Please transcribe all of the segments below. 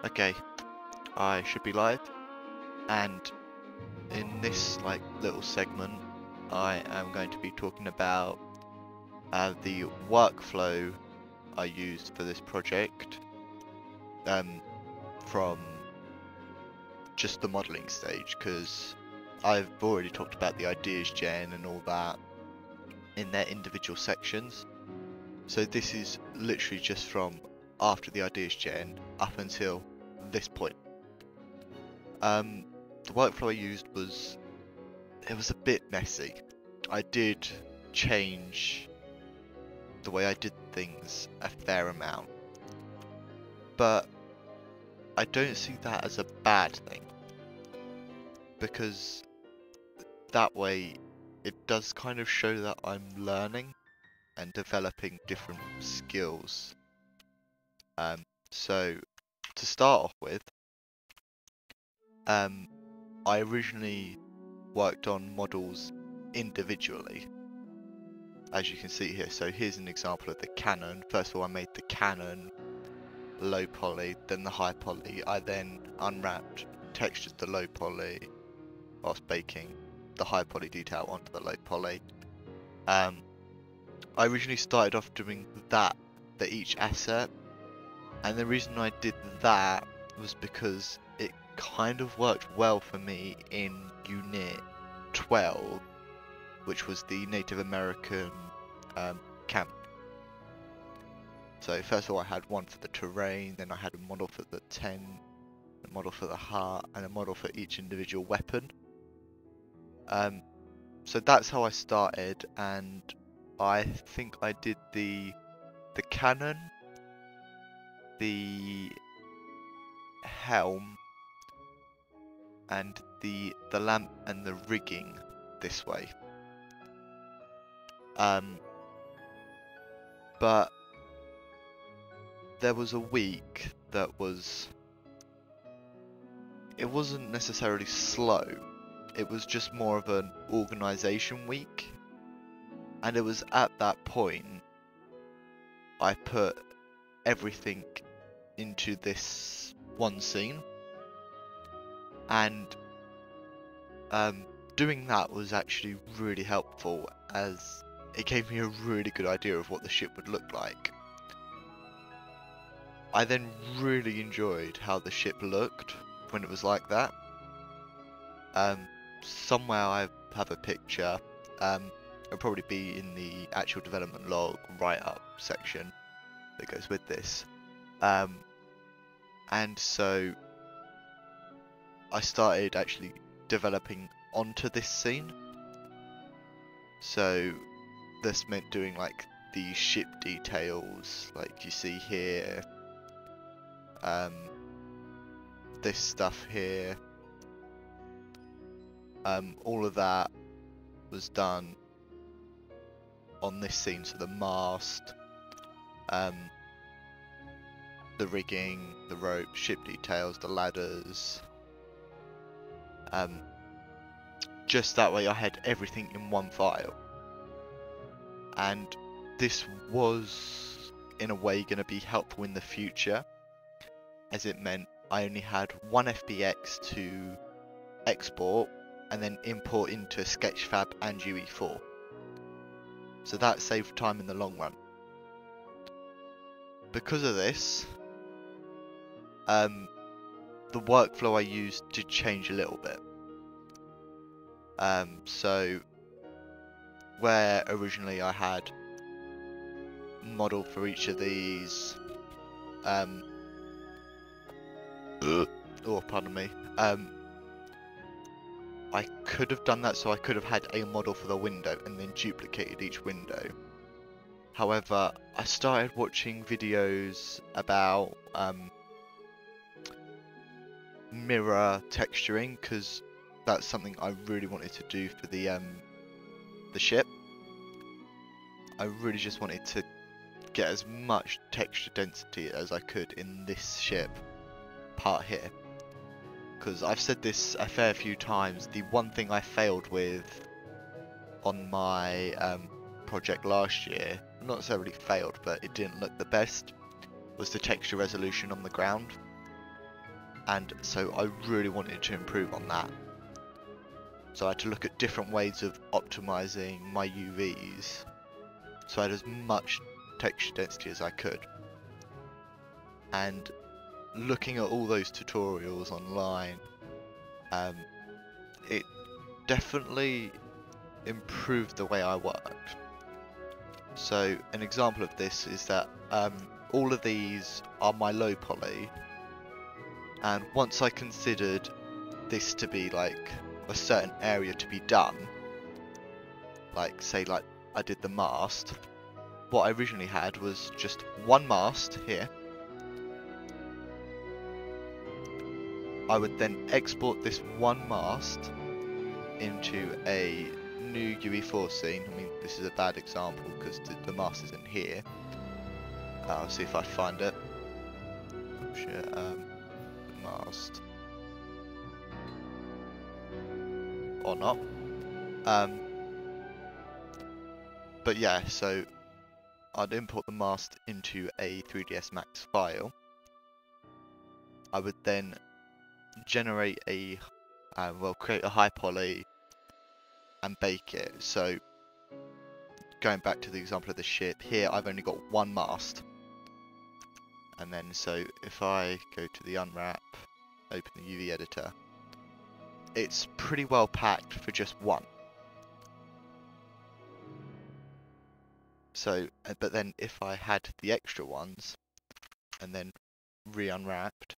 Okay, I should be live, and in this little segment, I am going to be talking about the workflow I used for this project, from just the modelling stage, because I've already talked about the ideas gen and all that in their individual sections. So this is literally just from after the ideas gen up until this point. The workflow I used was a bit messy. I did change the way I did things a fair amount, but I don't see that as a bad thing, because that way it does kind of show that I'm learning and developing different skills. So to start off with, I originally worked on models individually, as you can see here. So here's an example of the cannon. First of all, I made the cannon low poly, then the high poly. I then unwrapped, textured the low poly whilst baking the high poly detail onto the low poly. I originally started off doing that for each asset, and the reason I did that was because it kind of worked well for me in Unit 12, which was the Native American camp. So first of all I had one for the terrain, then I had a model for the tent, a model for the heart, and a model for each individual weapon. So that's how I started, and I think I did the cannon, the helm, and the lamp and the rigging this way. But there was a week that it wasn't necessarily slow, it was just more of an organisation week, and it was at that point I put everything into this one scene, and doing that was actually really helpful, as it gave me a really good idea of what the ship would look like. I then really enjoyed how the ship looked when it was like that. Somewhere I have a picture, it'll probably be in the actual development log write-up section that goes with this. And so I started actually developing onto this scene. So this meant doing the ship details, like you see here, this stuff here, all of that was done on this scene. So the mast, the rigging, the rope, ship details, the ladders, just that way I had everything in one file. And this was in a way going to be helpful in the future, as it meant I only had one FBX to export and then import into Sketchfab and UE4. So that saved time in the long run. Because of this, the workflow I used did change a little bit. So where originally I had model for each of these, oh pardon me, I could have done that, so I could have had a model for the window and then duplicated each window. However, I started watching videos about mirror texturing, because that's something I really wanted to do for the ship. I really just wanted to get as much texture density as I could in this ship part here, because I've said this a fair few times, the one thing I failed with on my project last year, not necessarily failed, but it didn't look the best, was the texture resolution on the ground. and so I really wanted to improve on that. So I had to look at different ways of optimizing my UVs, so I had as much texture density as I could. And looking at all those tutorials online, it definitely improved the way I worked. So an example of this is that all of these are my low poly, and once I considered this to be like a certain area to be done, like say like I did the mast, what I originally had was just one mast here. I would then export this one mast into a new UE4 scene. I mean, this is a bad example because the mast isn't here. I'll see if I find it. Shit, mast. Or not. But yeah, so I'd import the mast into a 3ds Max file. I would then generate a, create a high poly and bake it. So going back to the example of the ship, here I've only got one mast. And then so if I go to the unwrap, open the UV editor, it's pretty well packed for just one. So, but then if I had the extra ones and then re-unwrapped,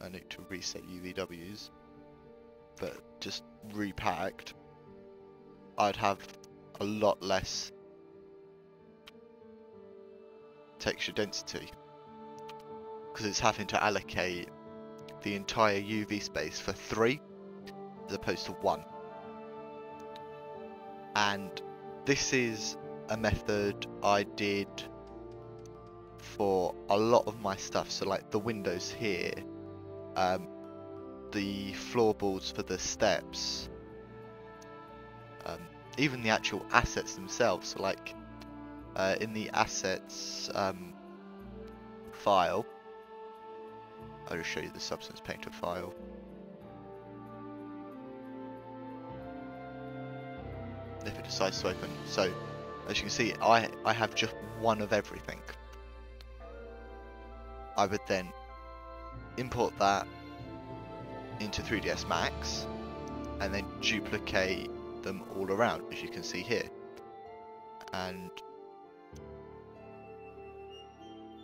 I need to reset UVWs, but just repacked, I'd have a lot less texture density, because it's having to allocate the entire UV space for 3 as opposed to 1. And this is a method I did for a lot of my stuff, so like the windows here, the floorboards for the steps, even the actual assets themselves. So like in the assets file, I'll just show you the Substance Painter file. If it decides to open, so as you can see, I have just one of everything. I would then import that into 3ds Max and then duplicate them all around, as you can see here. And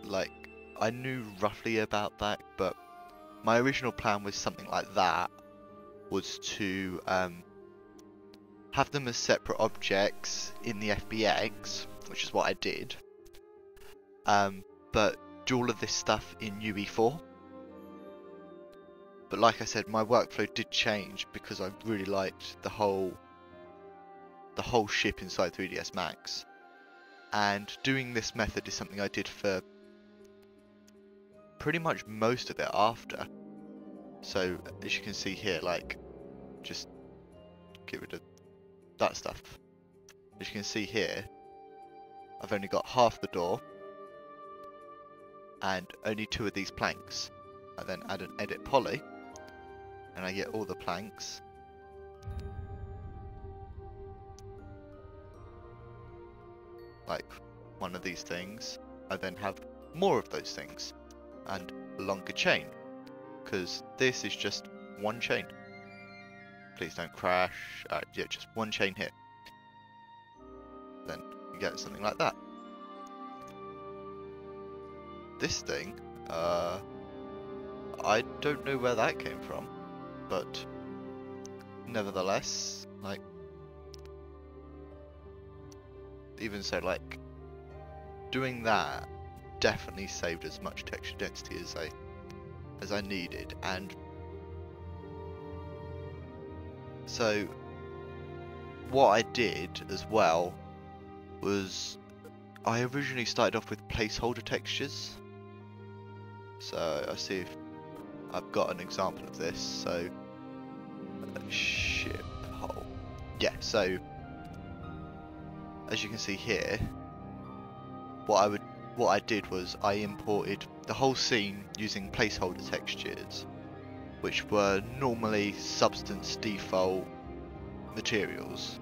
like, I knew roughly about that, but my original plan was something like that, was to have them as separate objects in the FBX, which is what I did, but do all of this stuff in UE4. But like I said, my workflow did change because I really liked the whole ship inside 3ds Max, and doing this method is something I did for pretty much most of it after. So as you can see here, like, just get rid of that stuff. As you can see here, I've only got half the door and only 2 of these planks. I then add an edit poly and I get all the planks. Like one of these things. I then have more of those things and a longer chain, because this is just one chain. Please don't crash. Yeah, just one chain here. Then you get something like that. This thing, I don't know where that came from, but nevertheless, like, even so, like, doing that definitely saved as much texture density as I needed. And so what I did as well was I originally started off with placeholder textures. So I'll see if I've got an example of this. So ship hole. Yeah, so as you can see here, what I did was I imported the whole scene using placeholder textures, which were normally substance default materials,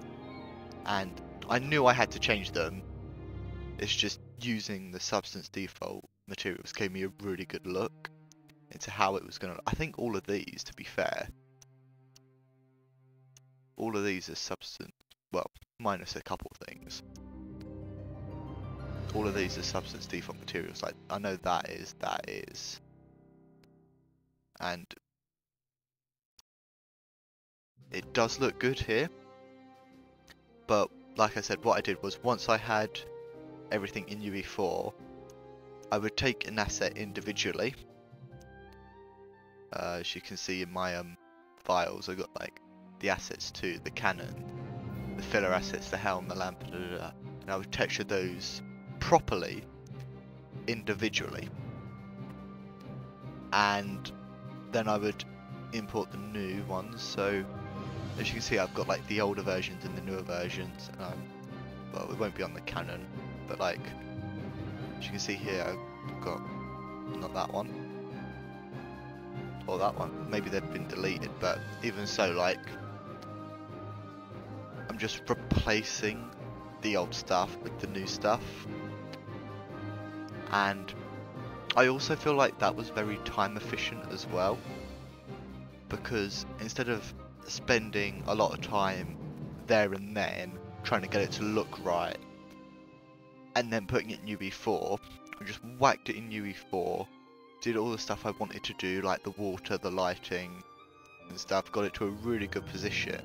and I knew I had to change them. It's just using the substance default materials gave me a really good look into how it was going to... I think all of these, to be fair, all of these are substance... well, minus a couple things. All of these are substance default materials. Like, I know that is. And it does look good here. But, like I said, what I did was, once I had everything in UE4, I would take an asset individually. As you can see in my files, I got like the assets to the cannon, the filler assets, the helm, the lamp, and I would texture those properly, individually, and then I would import the new ones. So as you can see, I've got like the older versions and the newer versions, and well, it won't be on the cannon, but like as you can see here, I've got not that one or that one. Maybe they've been deleted, but even so, like, I'm just replacing the old stuff with the new stuff. And I also feel like that was very time efficient as well, because instead of spending a lot of time there and then trying to get it to look right and then putting it in UE4, I just whacked it in UE4, did all the stuff I wanted to do, like the water, the lighting and stuff, got it to a really good position,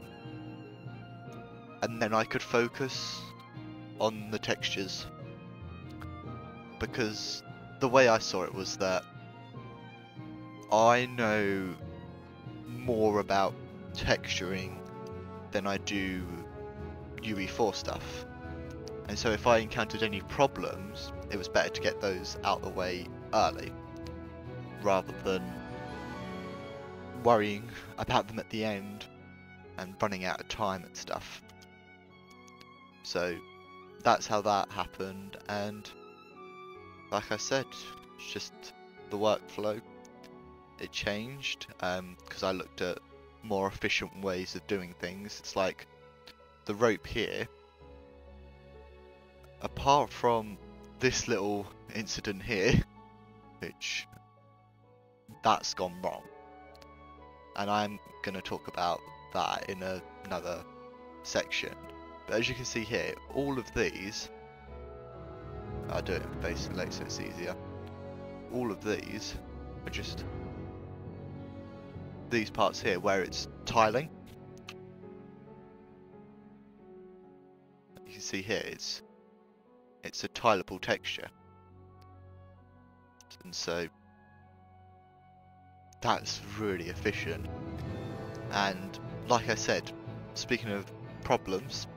and then I could focus on the textures. Because the way I saw it was that I know more about texturing than I do UE4 stuff, and so if I encountered any problems, it was better to get those out the way early rather than worrying about them at the end and running out of time and stuff. So that's how that happened, and like I said, it's just the workflow. It changed because I looked at more efficient ways of doing things. It's like the rope here, apart from this little incident here, which that's gone wrong, and I'm going to talk about that in another section. But as you can see here, all of these, I'll do it in basic late so it's easier. All of these are just these parts here where it's tiling. You can see here it's a tileable texture, and so that's really efficient. And like I said, speaking of problems,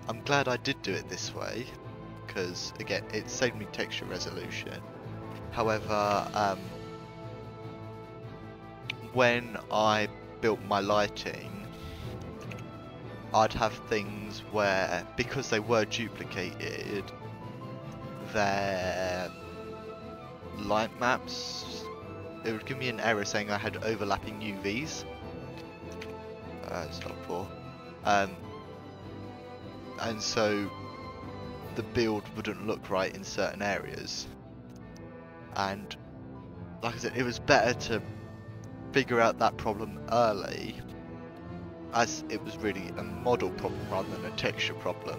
I'm glad I did do it this way, because again, it saved me texture resolution. However, when I built my lighting, I'd have things where, because they were duplicated, their light maps, it would give me an error saying I had overlapping UVs. It's not for. And so the build wouldn't look right in certain areas. And like I said, it was better to figure out that problem early, as it was really a model problem rather than a texture problem,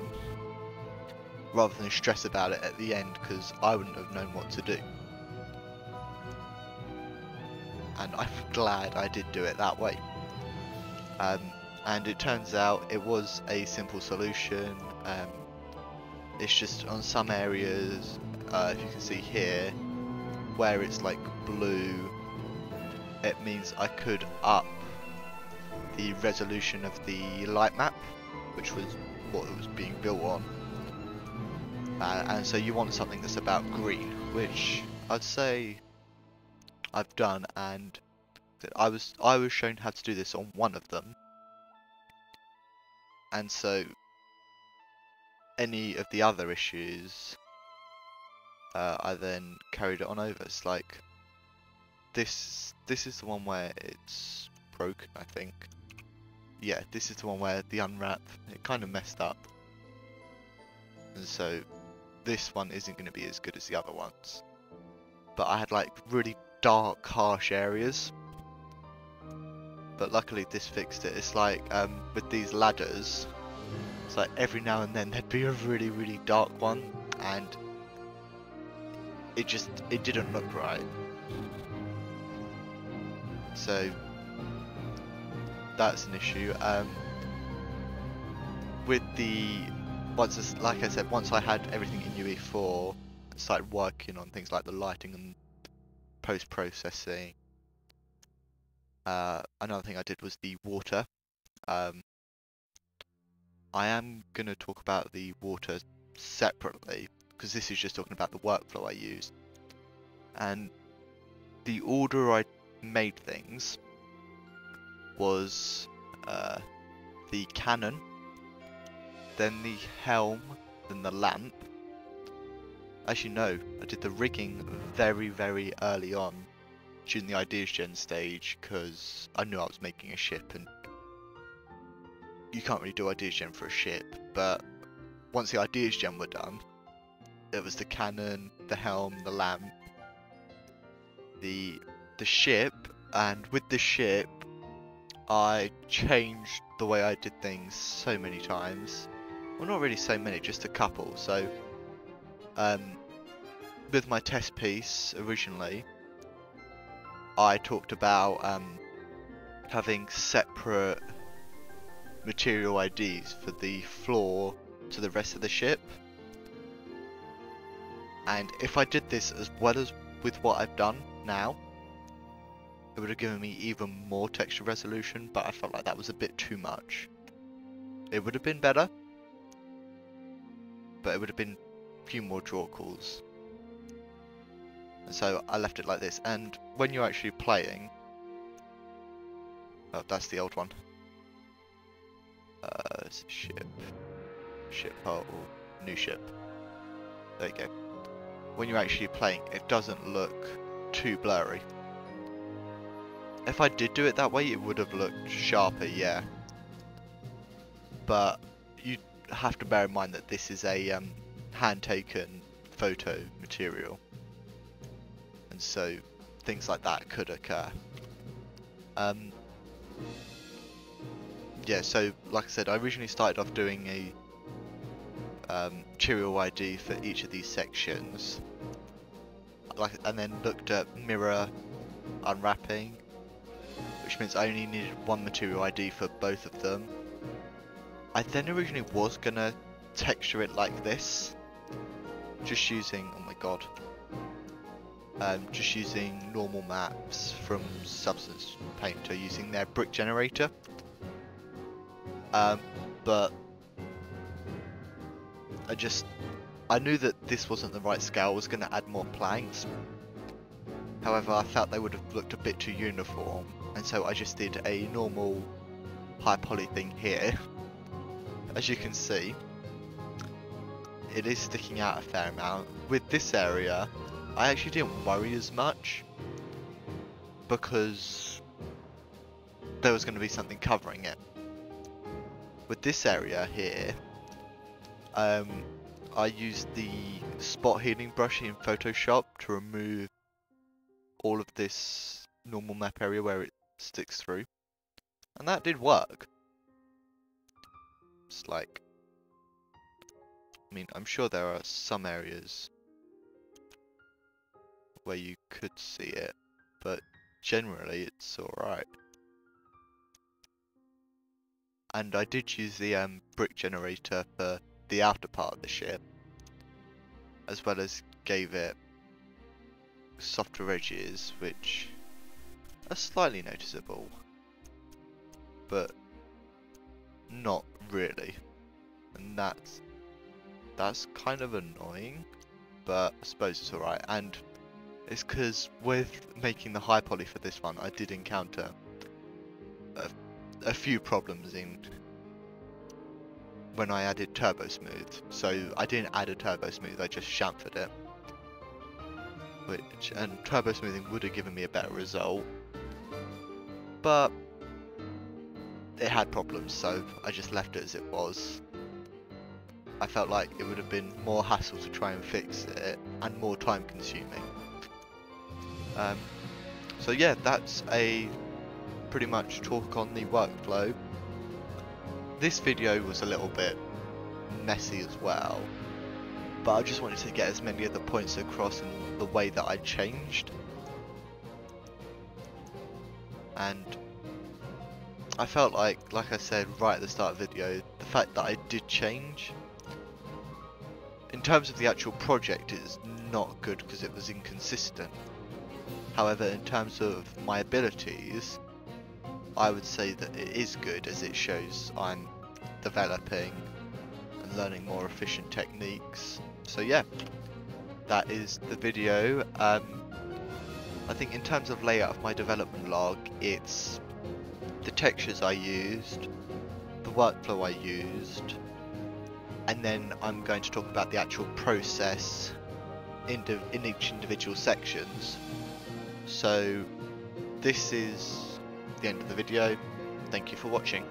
rather than stress about it at the end, because I wouldn't have known what to do. And I'm glad I did do it that way. And it turns out it was a simple solution. It's just on some areas, if you can see here, where it's like blue, it means I could up the resolution of the light map, which was what it was being built on. And so you want something that's about green, which I'd say I've done, and I was shown how to do this on one of them. And so any of the other issues, I then carried it on over. It's like this is the one where it's broken, I think. Yeah, this is the one where the unwrap, it kind of messed up. And so this one isn't going to be as good as the other ones. But I had like really dark, harsh areas. But luckily this fixed it. It's like with these ladders, it's like every now and then there'd be a really, really dark one, and it didn't look right. So that's an issue. With the like I said, once I had everything in UE4, I started working on things like the lighting and post-processing. Another thing I did was the water. I am going to talk about the water separately, because this is just talking about the workflow I used. And the order I made things was the cannon, then the helm, then the lamp. As you know, I did the rigging very, very early on during the ideas gen stage, because I knew I was making a ship, and you can't really do ideas gen for a ship. But once the ideas gen were done, it was the cannon, the helm, the lamp, the ship. And with the ship, I changed the way I did things so many times. Well, not really so many, just a couple. So with my test piece originally, I talked about having separate material IDs for the floor to the rest of the ship. And if I did this as well as with what I've done now, it would have given me even more texture resolution, but I felt like that was a bit too much. It would have been better, but it would have been a few more draw calls. And so I left it like this. And when you're actually playing, oh, that's the old one. Ship hole, new ship. There you go. When you're actually playing, it doesn't look too blurry. If I did do it that way, it would have looked sharper, yeah. But you have to bear in mind that this is a hand-taken photo material, and so things like that could occur. Yeah, so like I said, I originally started off doing a material ID for each of these sections, and then looked at mirror unwrapping, which means I only needed one material ID for both of them. I then originally was gonna texture it like this, just using, oh my god, just using normal maps from Substance Painter using their brick generator. But I knew that this wasn't the right scale. I was going to add more planks. However, I felt they would have looked a bit too uniform, and so I just did a normal high poly thing here. As you can see, it is sticking out a fair amount. With this area, I actually didn't worry as much, because there was going to be something covering it. With this area here, I used the spot healing brush in Photoshop to remove all of this normal map area where it sticks through, and that did work. It's like, I mean, I'm sure there are some areas where you could see it, but generally it's alright. And I did use the brick generator for the outer part of the ship, as well as gave it softer edges, which are slightly noticeable, but not really. And that's kind of annoying, but I suppose it's alright. And it's because with making the high poly for this one, I did encounter a few problems when I added turbo smooth. So I didn't add a turbo smooth, I just chamfered it. and turbo smoothing would have given me a better result, but it had problems, so I just left it as it was. I felt like it would have been more hassle to try and fix it and more time consuming. So yeah, that's a pretty much talk on the workflow. This video was a little bit messy as well, but I just wanted to get as many of the points across in the way that I changed. And I felt like I said right at the start of the video, the fact that I did change, in terms of the actual project, is not good because it was inconsistent. However, in terms of my abilities, I would say that it is good, as it shows I'm developing and learning more efficient techniques. So yeah, that is the video. I think in terms of layout of my development log, it's the textures I used, the workflow I used, and then I'm going to talk about the actual process in each individual sections. So this is the end of the video. Thank you for watching.